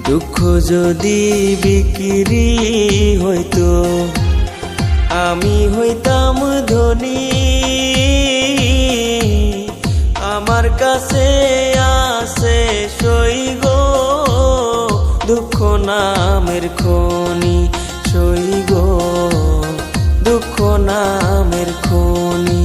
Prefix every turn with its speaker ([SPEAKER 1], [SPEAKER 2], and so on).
[SPEAKER 1] দুঃখ যদি বিক্রি হইতো আমি হইতাম ধনী। আমার কাছে আছে সই গো দুঃখ নামের খনি, সই গো দুঃখ নামের খনি।